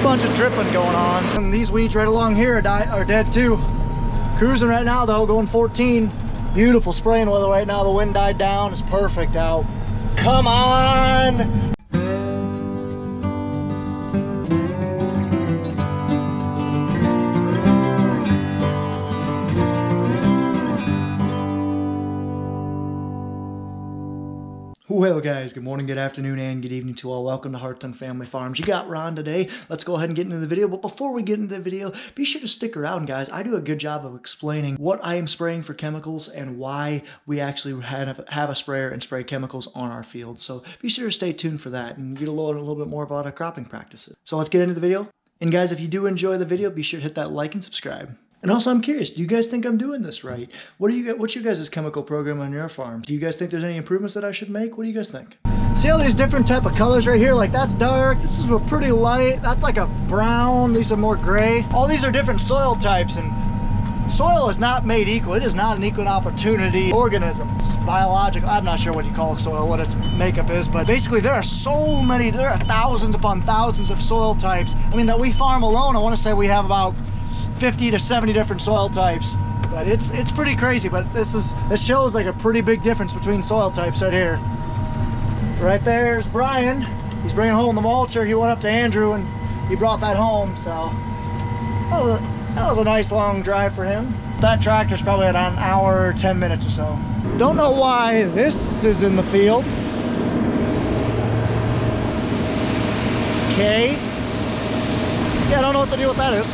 bunch of dripping going on. And these weeds right along here are dead too. Cruising right now though, going 14. Beautiful spraying weather right now. The wind died down. It's perfect out. Come on! Well guys, good morning, good afternoon, and good evening to all. Welcome to Hartung Family Farms. You got Ron today. Let's go ahead and get into the video. But before we get into the video, be sure to stick around, guys. I do a good job of explaining what I am spraying for chemicals and why we actually have a sprayer and spray chemicals on our field. So be sure to stay tuned for that and get a little bit more about our cropping practices. So let's get into the video. And guys, if you do enjoy the video, be sure to hit that like and subscribe. And also, I'm curious, do you guys think I'm doing this right? What's your guys' chemical program on your farm? Do you guys think there's any improvements that I should make? What do you guys think? See all these different type of colors right here? Like that's dark, this is a pretty light, that's like a brown, these are more gray. All these are different soil types, and soil is not made equal. It is not an equal opportunity organism. It's biological. I'm not sure what you call soil, what its makeup is, but basically there are so many, there are thousands upon thousands of soil types. I mean, that we farm alone, I want to say we have about 50 to 70 different soil types, but it's pretty crazy. But this shows like a pretty big difference between soil types right here. Right there's Brian. He's bringing home the mulcher. He went up to Andrew and he brought that home. So that was a nice long drive for him. That tractor's probably at an hour, 10 minutes or so. Don't know why this is in the field. Okay. Yeah, I don't know what the deal with that is.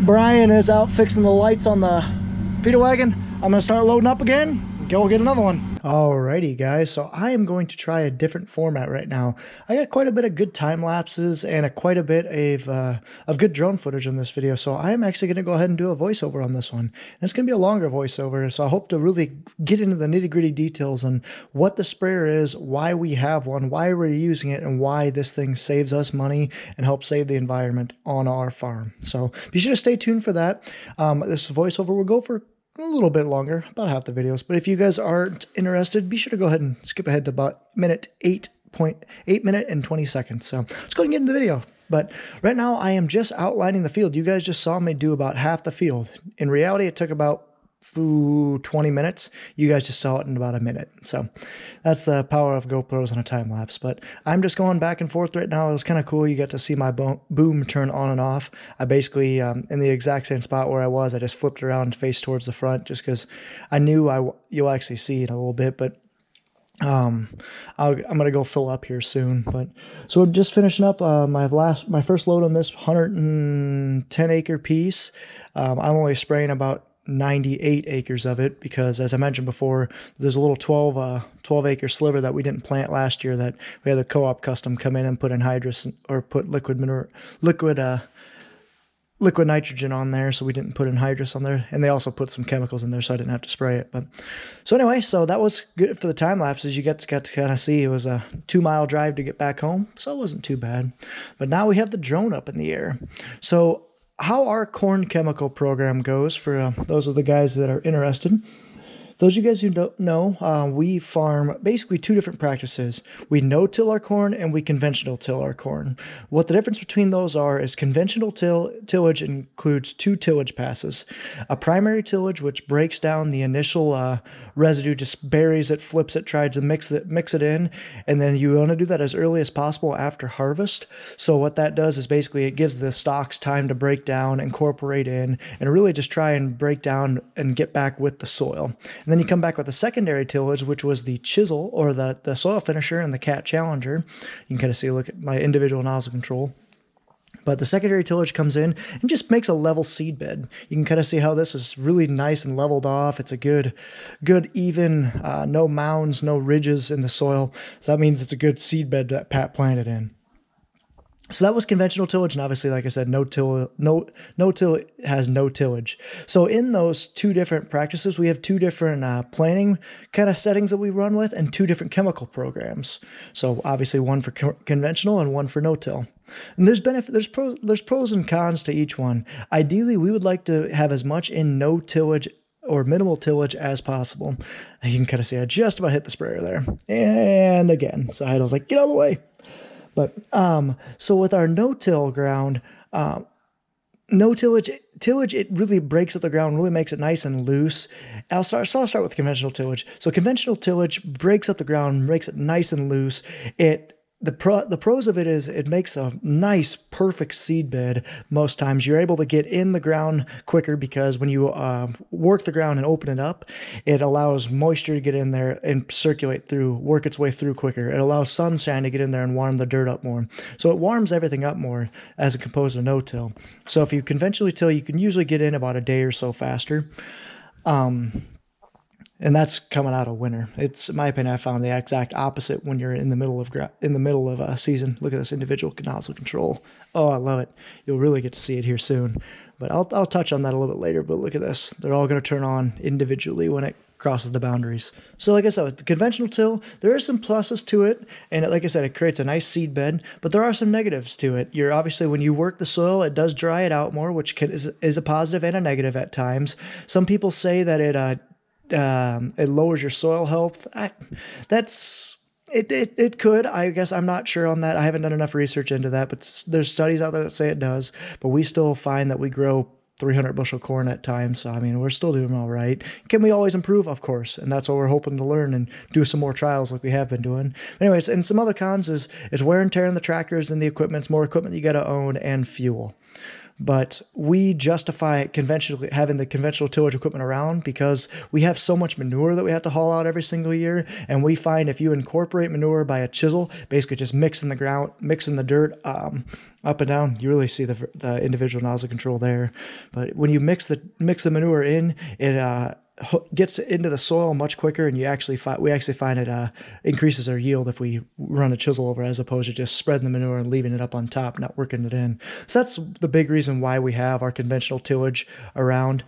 Brian is out fixing the lights on the feeder wagon. I'm gonna start loading up again. Go get another one. Alrighty guys, so I am going to try a different format right now. I got quite a bit of good time lapses and quite a bit of good drone footage in this video, so I'm actually going to go ahead and do a voiceover on this one. And it's going to be a longer voiceover, so I hope to really get into the nitty-gritty details on what the sprayer is, why we have one, why we're using it, and why this thing saves us money and helps save the environment on our farm. So be sure to stay tuned for that. This voiceover will go for a little bit longer, about half the videos, but if you guys aren't interested, be sure to go ahead and skip ahead to about 8 minutes and 20 seconds. So let's go ahead and get into the video. But right now I am just outlining the field. You guys just saw me do about half the field. In reality, it took about 20 minutes. You guys just saw it in about a minute. So that's the power of GoPros on a time lapse. But I'm just going back and forth right now. It was kind of cool. You get to see my boom turn on and off. I basically, in the exact same spot where I was, I just flipped around and faced towards the front just because I knew you'll actually see it a little bit. But I'm gonna go fill up here soon. But so we're just finishing up my first load on this 110 acre piece. I'm only spraying about 98 acres of it because, as I mentioned before, there's a little 12 acre sliver that we didn't plant last year that we had the co-op custom come in and put anhydrous or put liquid nitrogen on there, so we didn't put anhydrous on there, and they also put some chemicals in there, so I didn't have to spray it. But so anyway, so that was good for the time lapses. You got to kind of see it was a 2-mile drive to get back home, so it wasn't too bad. But now we have the drone up in the air. So how our corn chemical program goes for those of the guys that are interested. Those of you guys who don't know, we farm basically two different practices. We no-till our corn and we conventional till our corn. What the difference between those are is conventional tillage includes 2 tillage passes. A primary tillage, which breaks down the initial residue, just buries it, flips it, tries to mix it in, and then you want to do that as early as possible after harvest. So what that does is basically it gives the stalks time to break down, incorporate in, and really just try and break down and get back with the soil. And then you come back with the secondary tillage, which was the chisel or the soil finisher and the cat challenger. You can kind of see, look at my individual nozzle control. But the secondary tillage comes in and just makes a level seed bed. You can kind of see how this is really nice and leveled off. It's a good even, no mounds, no ridges in the soil. So that means it's a good seed bed that Pat planted in. So that was conventional tillage, and obviously, like I said, no-till has no tillage. So in those two different practices, we have two different planting kind of settings that we run with, and two different chemical programs. So obviously, one for conventional and one for no-till. And there's pros and cons to each one. Ideally, we would like to have as much in no tillage or minimal tillage as possible. You can kind of see I just about hit the sprayer there. And again, so I was like, get out of the way. But so with our no-till ground, no tillage, it really breaks up the ground, really makes it nice and loose. I'll start with conventional tillage. So conventional tillage breaks up the ground, makes it nice and loose. The pros of it is it makes a nice, perfect seed bed. Most times you're able to get in the ground quicker because when you work the ground and open it up, it allows moisture to get in there and circulate through, work its way through quicker. It allows sunshine to get in there and warm the dirt up more. So it warms everything up more as opposed to no-till. So if you conventionally till, you can usually get in about a day or so faster. And that's coming out of winter. It's, in my opinion, I found the exact opposite when you're in the middle of a season. Look at this individual nozzle control. Oh, I love it. You'll really get to see it here soon. But I'll touch on that a little bit later. But look at this. They're all going to turn on individually when it crosses the boundaries. So like I said, with the conventional till, there are some pluses to it. And like I said, it creates a nice seed bed. But there are some negatives to it. You're obviously, when you work the soil, it does dry it out more, which is a positive and a negative at times. Some people say that it lowers your soil health. It could. I guess I'm not sure on that. I haven't done enough research into that, but there's studies out there that say it does. But we still find that we grow 300 bushel corn at times. So, I mean, we're still doing all right. Can we always improve? Of course. And that's what we're hoping to learn and do some more trials like we have been doing. Anyways, and some other cons is wear and tear on the tractors and the equipment. It's more equipment you got to own, and fuel. But we justify having the conventional tillage equipment around because we have so much manure that we have to haul out every single year. And we find if you incorporate manure by a chisel, basically just mixing the dirt up and down, you really see the individual nozzle control there. But when you mix the manure in, it gets into the soil much quicker, and we actually find it increases our yield if we run a chisel over, as opposed to just spreading the manure and leaving it up on top, not working it in. So that's the big reason why we have our conventional tillage around.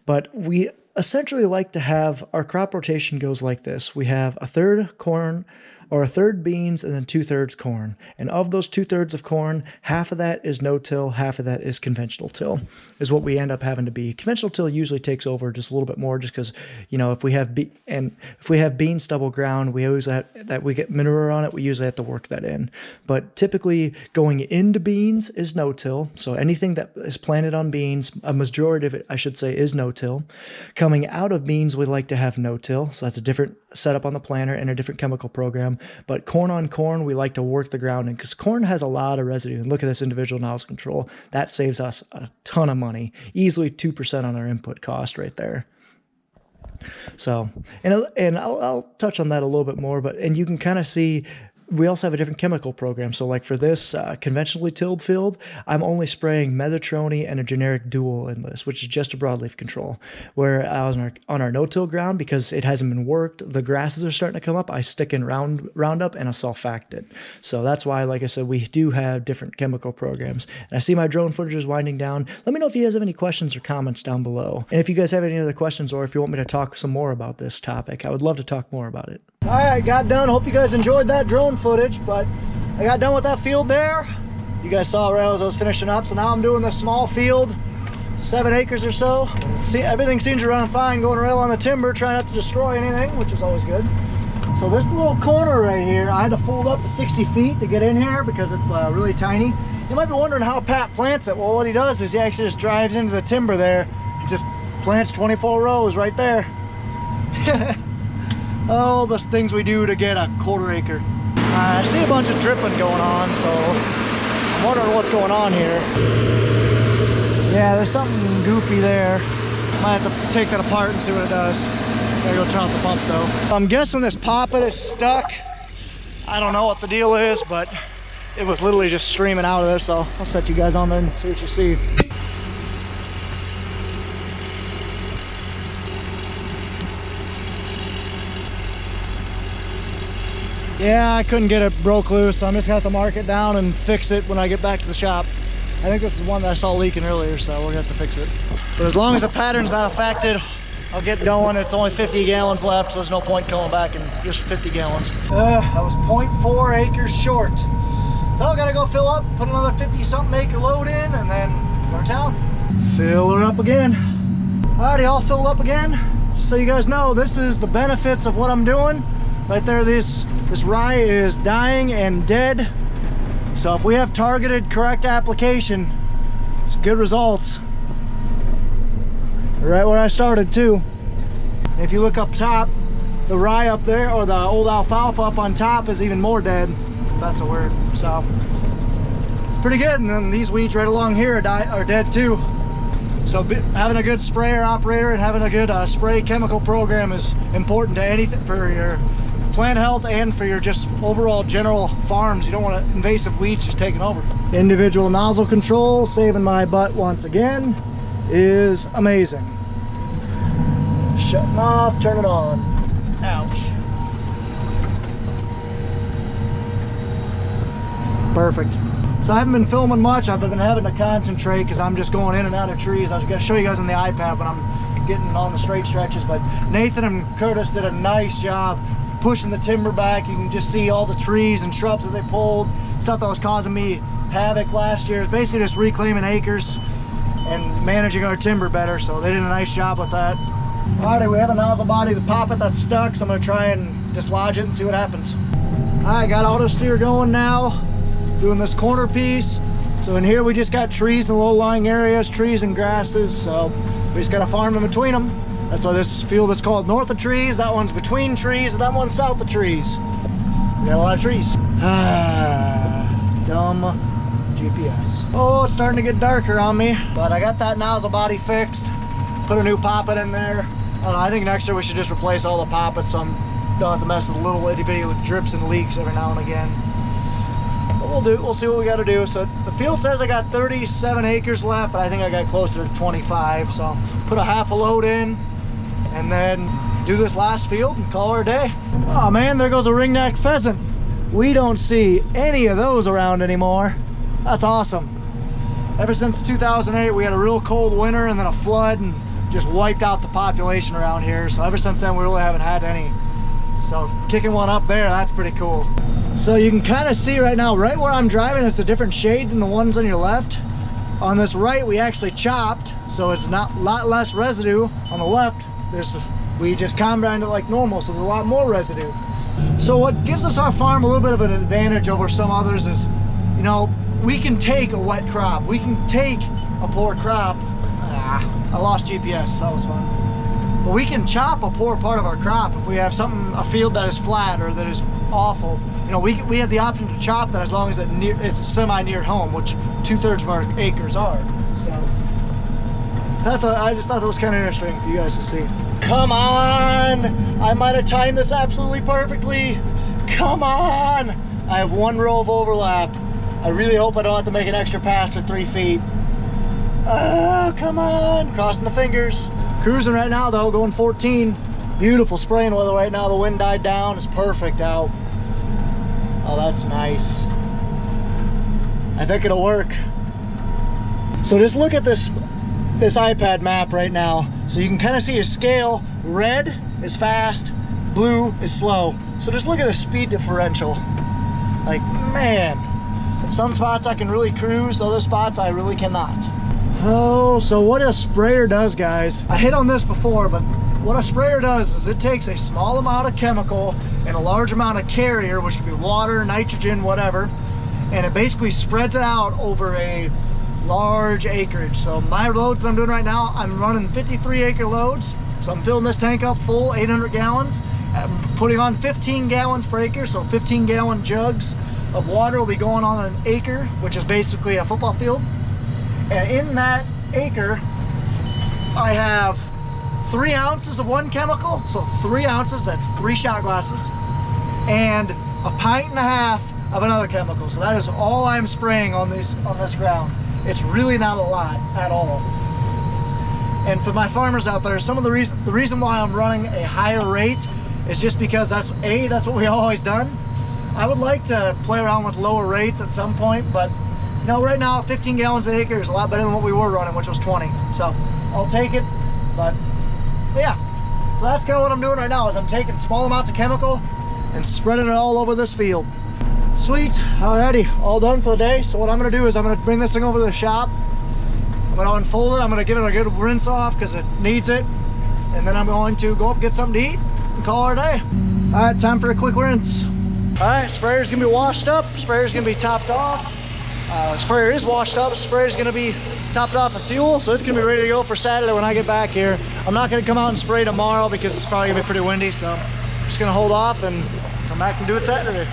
But we essentially like to have our crop rotation goes like this. We have a third corn, or a third beans, and then 2/3 corn. And of those 2/3 of corn, half of that is no-till, half of that is conventional till, is what we end up having to be. Conventional till usually takes over just a little bit more, just because, if we have bean stubble ground, we always have that we get manure on it. We usually have to work that in. But typically, going into beans is no-till. So anything that is planted on beans, a majority of it, I should say, is no-till. Coming out of beans, we like to have no-till. So that's a different setup on the planter and a different chemical program. But corn on corn, we like to work the ground in, because corn has a lot of residue. And look at this individual nozzle control. That saves us a ton of money, easily 2% on our input cost right there. So, and I'll touch on that a little bit more, and you can kind of see we also have a different chemical program. So like for this conventionally tilled field, I'm only spraying Metatrone and a generic dual enlist, which is just a broadleaf control. Where on our no-till ground, because it hasn't been worked, the grasses are starting to come up, I stick in Roundup and a sulfactant. So that's why, like I said, we do have different chemical programs. And I see my drone footage is winding down. Let me know if you guys have any questions or comments down below. And if you guys have any other questions, or if you want me to talk some more about this topic, I would love to talk more about it. All right, got done. Hope you guys enjoyed that drone footage, but I got done with that field there. You guys saw right as I was finishing up, so now I'm doing this small field, 7 acres or so. Everything seems to run fine, going right on the timber, trying not to destroy anything, which is always good. So this little corner right here, I had to fold up to 60 feet to get in here because it's really tiny. You might be wondering how Pat plants it. Well, what he does is he actually just drives into the timber there, just plants 24 rows right there. All the things we do to get a 1/4 acre. I see a bunch of dripping going on, so I'm wondering what's going on here. Yeah, there's something goofy there. Might have to take that apart and see what it does. Gotta go turn off the pump though. I'm guessing this poppet is stuck. I don't know what the deal is, but it was literally just streaming out of there, so I'll set you guys on there and see what you see. Yeah, I couldn't get it broke loose, so I'm just gonna have to mark it down and fix it when I get back to the shop. I think this is one that I saw leaking earlier, so we're gonna have to fix it. But as long as the pattern's not affected, I'll get going. It's only 50 gallons left, so there's no point going back in just 50 gallons. That was 0.4 acres short. So I gotta go fill up, put another 50-something acre load in, and then go to town. Fill her up again. Alrighty, all filled up again. Just so you guys know, this is the benefits of what I'm doing. Right there, this rye is dying and dead. So if we have targeted correct application, it's good results. Right where I started too. If you look up top, the rye up there, or the old alfalfa up on top, is even more dead, if that's a word. So it's pretty good. And then these weeds right along here are dead too. So having a good sprayer operator and having a good spray chemical program is important to anything, for your plant health and for your just overall general farms. You don't want invasive weeds just taking over. Individual nozzle control, saving my butt once again, is amazing. Shutting off, turn it on. Ouch. Perfect. So I haven't been filming much. I've been having to concentrate because I'm just going in and out of trees. I was going to show you guys on the iPad when I'm getting on the straight stretches, but Nathan and Curtis did a nice job pushing the timber back. You can just see all the trees and shrubs that they pulled, stuff that was causing me havoc last year. It's basically just reclaiming acres and managing our timber better, so they did a nice job with that. Alrighty, we have a nozzle body, the poppet that's stuck, so I'm going to try and dislodge it and see what happens. Alright, got auto steer going now, doing this corner piece. So in here we just got trees in low-lying areas, trees and grasses, so we just got to farm in between them. That's why this field is called north of trees, that one's between trees, and that one's south of trees. We got a lot of trees. Dumb GPS. Oh, it's starting to get darker on me, but I got that nozzle body fixed. Put a new poppet in there. I don't know, I think next year we should just replace all the poppets so I don't have to mess with little itty bitty drips and leaks every now and again. But we'll see what we got to do. So the field says I got 37 acres left, but I think I got closer to 25. So put a half a load in and then do this last field and call her a day. Oh man, there goes a ringneck pheasant. We don't see any of those around anymore. That's awesome. Ever since 2008, we had a real cold winter and then a flood and just wiped out the population around here. So ever since then, we really haven't had any. So kicking one up there, that's pretty cool. So you can kind of see right now, right where I'm driving, it's a different shade than the ones on your left. On this right, we actually chopped, so it's not a lot less residue. On the left, we just combined it like normal, so there's a lot more residue. So what gives us our farm a little bit of an advantage over some others is, you know, we can take a wet crop, we can take a poor crop. I lost GPS, that was fun. But we can chop a poor part of our crop if we have a field that is flat or that is awful. You know, we have the option to chop that as long as it's semi-near home, which 2/3 of our acres are. So I just thought that was kind of interesting for you guys to see. Come on! I might have timed this absolutely perfectly. Come on! I have one row of overlap. I really hope I don't have to make an extra pass to 3 feet. Oh, come on! Crossing the fingers. Cruising right now though, going 14. Beautiful spraying weather right now. The wind died down. It's perfect out. Oh, that's nice. I think it'll work. So just look at this iPad map right now. So you can kind of see a scale. Red is fast, blue is slow. So just look at the speed differential. Like, man, some spots I can really cruise, other spots I really cannot. Oh, so what a sprayer does, guys, I hit on this before, but what a sprayer does is it takes a small amount of chemical and a large amount of carrier, which could be water, nitrogen, whatever, and it basically spreads it out over a large acreage. So my loads that I'm doing right now, I'm running 53 acre loads. So I'm filling this tank up full, 800 gallons. I'm putting on 15 gallons per acre, so 15 gallon jugs of water will be going on an acre, which is basically a football field. And in that acre, I have 3 ounces of one chemical, so 3 ounces, that's 3 shot glasses, and 1.5 pints of another chemical. So that is all I'm spraying on this ground. It's really not a lot at all. And for my farmers out there, some of the reason why I'm running a higher rate is just because that's what we've always done. I would like to play around with lower rates at some point, but you know, right now 15 gallons an acre is a lot better than what we were running, which was 20. So I'll take it. But yeah, so that's kind of what I'm doing right now, is I'm taking small amounts of chemical and spreading it all over this field. Sweet. Alrighty, all done for the day. So what I'm gonna do is I'm gonna bring this thing over to the shop. I'm gonna unfold it. I'm gonna give it a good rinse off because it needs it. And then I'm going to go up, get something to eat, and call it a day. All right, time for a quick rinse. All right, sprayer's gonna be washed up. Sprayer's gonna be topped off. Sprayer is washed up. Sprayer's gonna be topped off with fuel, so it's gonna be ready to go for Saturday when I get back here. I'm not gonna come out and spray tomorrow because it's probably gonna be pretty windy, so I'm just gonna hold off and come back and do it Saturday.